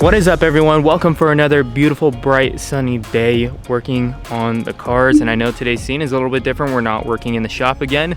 What is up, everyone? Welcome for another beautiful, bright, sunny day working on the cars. And I know today's scene is a little bit different. We're not working in the shop again.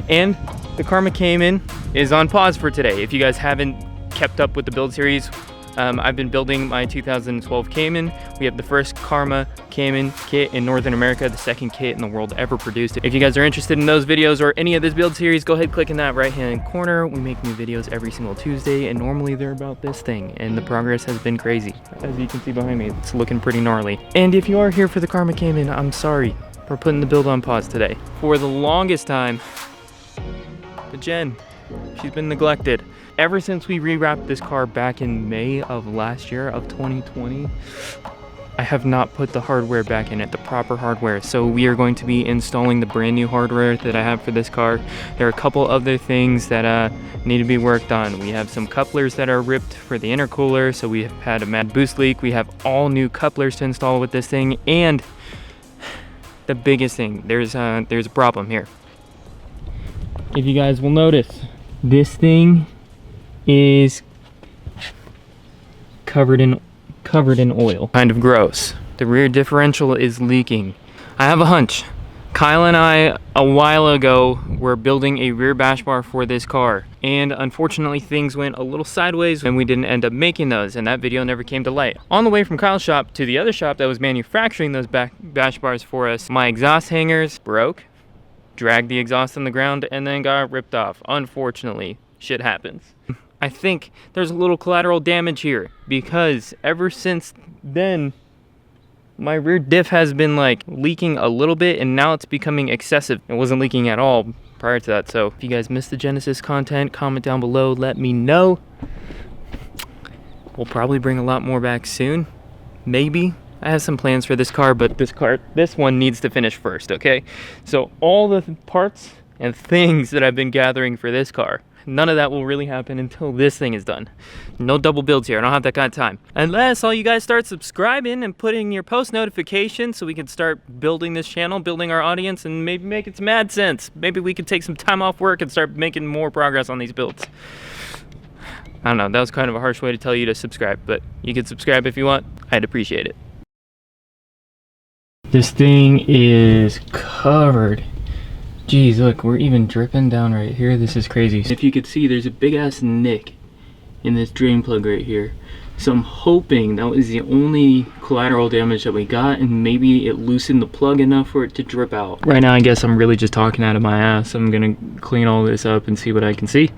And the Karma Cayman is on pause for today. If you guys haven't kept up with the build series, I've been building my 2012 Cayman. We have the first Karma Cayman kit in Northern America, the second kit in the world ever produced. If you guys are interested in those videos or any of this build series, go ahead, click in that right-hand corner. We make new videos every single Tuesday, and normally they're about this thing, and the progress has been crazy. As you can see behind me, it's looking pretty gnarly. And if you are here for the Karma Cayman, I'm sorry for putting the build on pause today. For the longest time, the Jen, she's been neglected. Ever since we rewrapped this car back in May of last year, of 2020, I have not put the hardware back in it, the proper hardware. So we are going to be installing the brand new hardware that I have for this car. There are a couple other things that need to be worked on. We have some couplers that are ripped for the intercooler, so we have had a mad boost leak. We have all new couplers to install with this thing, and the biggest thing, there's a problem here. If you guys will notice, this thing is covered in oil. Kind of gross. The rear differential is leaking. I have a hunch. Kyle and I, a while ago, were building a rear bash bar for this car, and unfortunately things went a little sideways and we didn't end up making those, and that video never came to light. On the way from Kyle's shop to the other shop that was manufacturing those bash bars for us, my exhaust hangers broke, dragged the exhaust on the ground, and then got ripped off. Unfortunately, shit happens. I think there's a little collateral damage here, because ever since then my rear diff has been like leaking a little bit, and now it's becoming excessive. It wasn't leaking at all prior to that. So if you guys missed the Genesis content, comment down below, let me know. We'll probably bring a lot more back soon, maybe. I have some plans for this car, but this one needs to finish first, okay? So all the parts and things that I've been gathering for this car, none of that will really happen until this thing is done. No double builds here. I don't have that kind of time. Unless all you guys start subscribing and putting your post notifications so we can start building this channel, building our audience, and maybe make it some AdSense. Maybe we could take some time off work and start making more progress on these builds. I don't know. That was kind of a harsh way to tell you to subscribe, but you can subscribe if you want. I'd appreciate it. This thing is covered. Geez, look, we're even dripping down right here. This is crazy. If you could see, there's a big ass nick in this drain plug right here. So I'm hoping that was the only collateral damage that we got, and maybe it loosened the plug enough for it to drip out. Right now, I guess I'm really just talking out of my ass. I'm gonna clean all this up and see what I can see.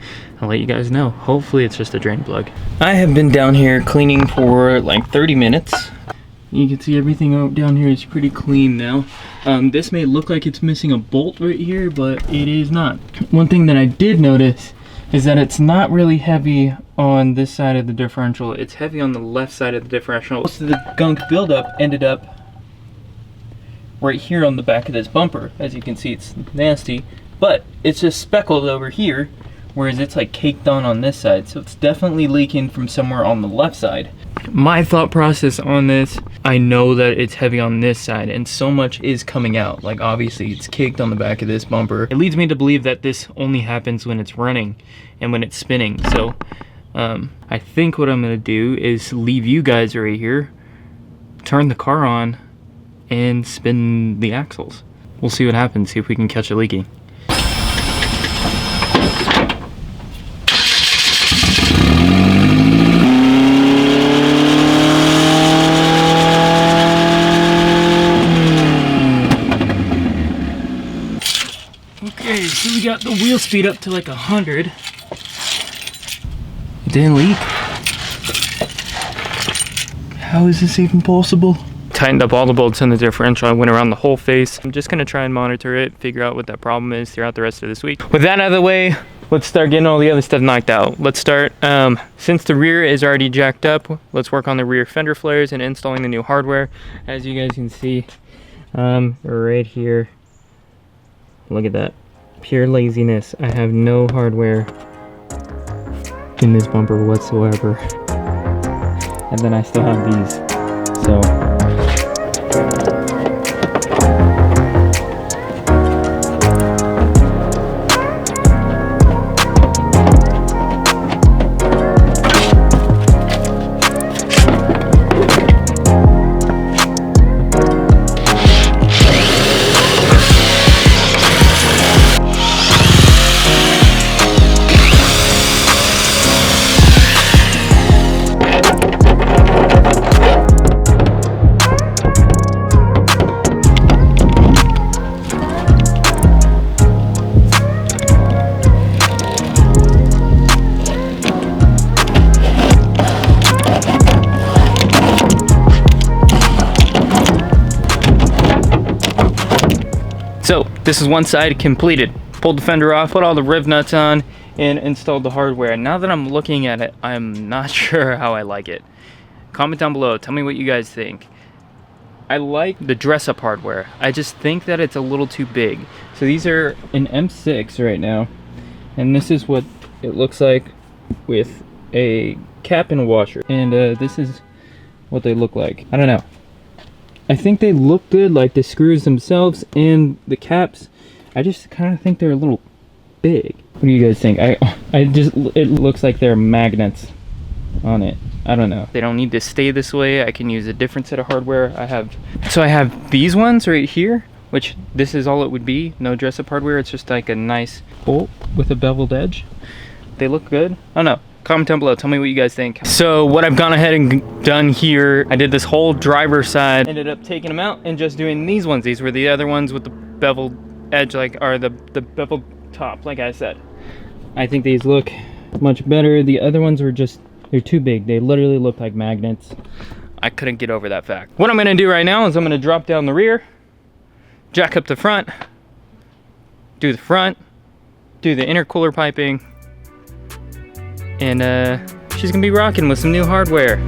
I'll let you guys know. Hopefully it's just a drain plug. I have been down here cleaning for like 30 minutes. You can see everything down here is pretty clean now. This may look like it's missing a bolt right here, but it is not. One thing that I did notice is that it's not really heavy on this side of the differential. It's heavy on the left side of the differential. Most of the gunk buildup ended up right here on the back of this bumper. As you can see, it's nasty, but it's just speckled over here, whereas it's like caked on this side. So it's definitely leaking from somewhere on the left side. My thought process on this, I know that it's heavy on this side and so much is coming out. Like obviously it's caked on the back of this bumper. It leads me to believe that this only happens when it's running and when it's spinning. So I think what I'm gonna do is leave you guys right here, turn the car on and spin the axles. We'll see what happens, see if we can catch it leaking. Okay, so we got the wheel speed up to like 100. It didn't leak. How is this even possible? Tightened up all the bolts in the differential. I went around the whole face. I'm just gonna try and monitor it, figure out what that problem is throughout the rest of this week. With that out of the way, let's start getting all the other stuff knocked out. Let's start, since the rear is already jacked up, let's work on the rear fender flares and installing the new hardware. As you guys can see, right here, look at that. Pure laziness. I have no hardware in this bumper whatsoever. And then I still have these. So So this is one side completed. Pulled the fender off, put all the riv nuts on, and installed the hardware. Now that I'm looking at it, I'm not sure how I like it. Comment down below, tell me what you guys think. I like the dress-up hardware. I just think that it's a little too big. So these are an M6 right now, and this is what it looks like with a cap and a washer. And this is what they look like. I don't know. I think they look good, like the screws themselves and the caps. I just kind of think they're a little big. What do you guys think? It looks like they're magnets on it. I don't know. They don't need to stay this way. I can use a different set of hardware. I have these ones right here, which this is all it would be. No dress-up hardware. It's just like a nice bolt with a beveled edge. They look good. I don't know. Comment down below. Tell me what you guys think. So what I've gone ahead and done here, I did this whole driver side. Ended up taking them out and just doing these ones. These were the other ones with the beveled edge, or the beveled top, like I said. I think these look much better. The other ones were just, they're too big. They literally look like magnets. I couldn't get over that fact. What I'm gonna do right now is I'm gonna drop down the rear, jack up the front, do the front, do the intercooler piping, and she's gonna be rocking with some new hardware.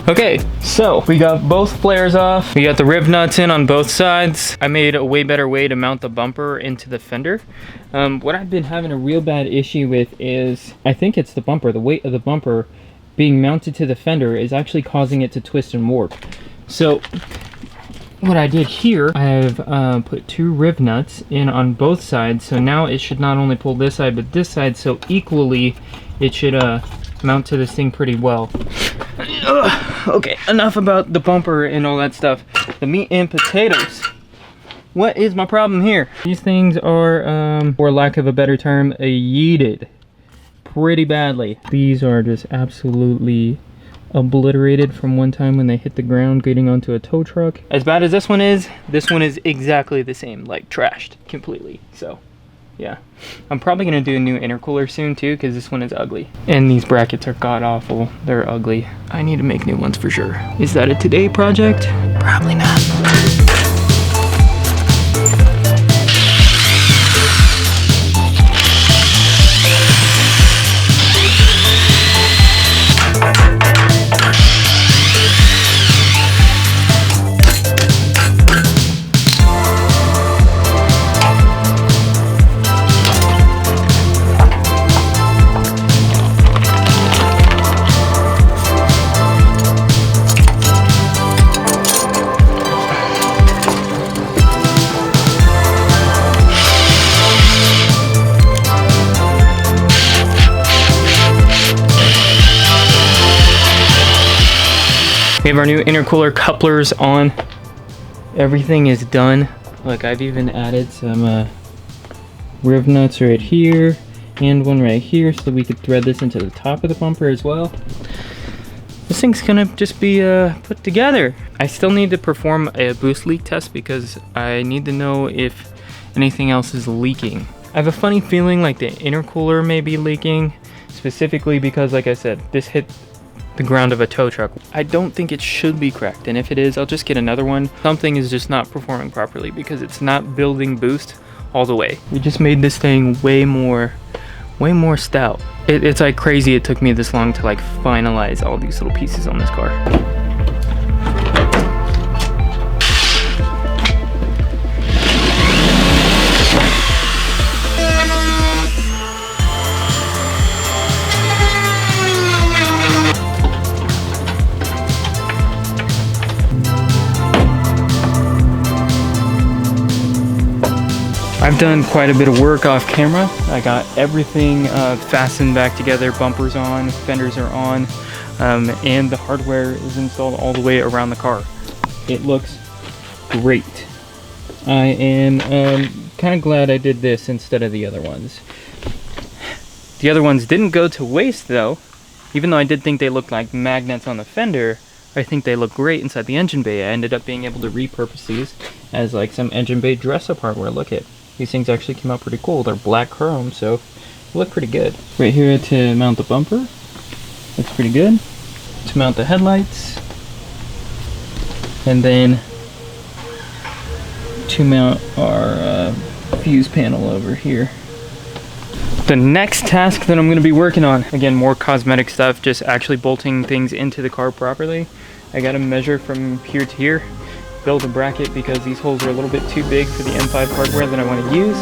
Okay, so we got both flares off. We got the riv nuts in on both sides. I made a way better way to mount the bumper into the fender. What I've been having a real bad issue with is, I think it's the bumper. The weight of the bumper being mounted to the fender is actually causing it to twist and warp. So what I did here, I have put 2 riv nuts in on both sides. So now it should not only pull this side, but this side. So equally, it should mount to this thing pretty well. Okay, enough about the bumper and all that stuff. The meat and potatoes. What is my problem here? These things are, for lack of a better term, yeeted pretty badly. These are just absolutely obliterated from one time when they hit the ground getting onto a tow truck. As bad as this one is exactly the same, like trashed completely. So yeah, I'm probably gonna do a new intercooler soon too, because this one is ugly. And these brackets are god awful. They're ugly. I need to make new ones for sure. Is that a today project? Probably not. We have our new intercooler couplers on. Everything is done. Look, I've even added some riv nuts right here and one right here so we could thread this into the top of the bumper as well. This thing's gonna just be put together. I still need to perform a boost leak test because I need to know if anything else is leaking. I have a funny feeling like the intercooler may be leaking, specifically because, like I said, this hit the ground of a tow truck. I don't think it should be cracked, and if it is, I'll just get another one. Something is just not performing properly because it's not building boost all the way. We just made this thing way more stout. It's like crazy it took me this long to like finalize all these little pieces on this car. I've done quite a bit of work off camera. I got everything fastened back together, bumpers on, fenders are on, and the hardware is installed all the way around the car. It looks great. I am kind of glad I did this instead of the other ones. The other ones didn't go to waste though. Even though I did think they looked like magnets on the fender, I think they look great inside the engine bay. I ended up being able to repurpose these as like some engine bay dress-up hardware. Look at these things actually came out pretty cool. They're black chrome, so they look pretty good. Right here to mount the bumper, looks pretty good. To mount the headlights, and then to mount our fuse panel over here. The next task that I'm going to be working on, again, more cosmetic stuff, just actually bolting things into the car properly. I got to measure from here to here, build a bracket because these holes are a little bit too big for the M5 hardware that I want to use.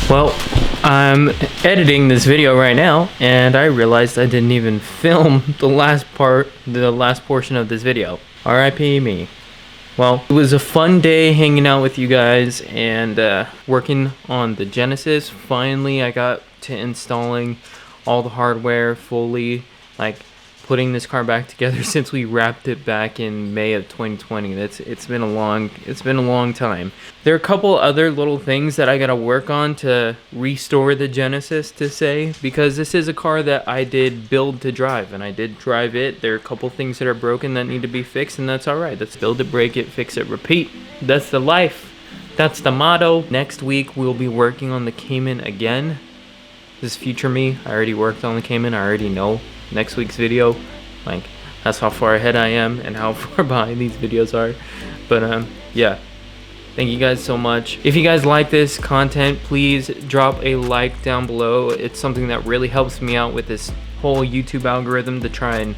Well, I'm editing this video right now, and I realized I didn't even film the last portion of this video. RIP me. Well, it was a fun day hanging out with you guys and working on the Genesis. Finally, I got to installing all the hardware fully, like putting this car back together since we wrapped it back in May of 2020. It's been a long time. There are a couple other little things that I gotta work on to restore the Genesis, to say, because this is a car that I did build to drive, and I did drive it. There are a couple things that are broken that need to be fixed, and that's all right. Let's build it, break it, fix it, repeat. That's the life. That's the motto. Next week we'll be working on the Cayman again. This is future me. I already worked on the Cayman. I already know next week's video, like, that's how far ahead I am and how far behind these videos are. But yeah, thank you guys so much. If you guys like this content, please drop a like down below. It's something that really helps me out with this whole YouTube algorithm to try and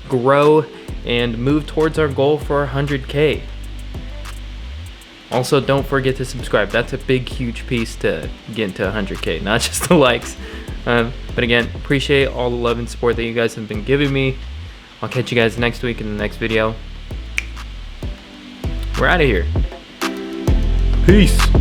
grow and move towards our goal for 100K. Also, don't forget to subscribe. That's a big, huge piece to get into 100K, not just the likes. But again, appreciate all the love and support that you guys have been giving me. I'll catch you guys next week in the next video. We're out of here. Peace.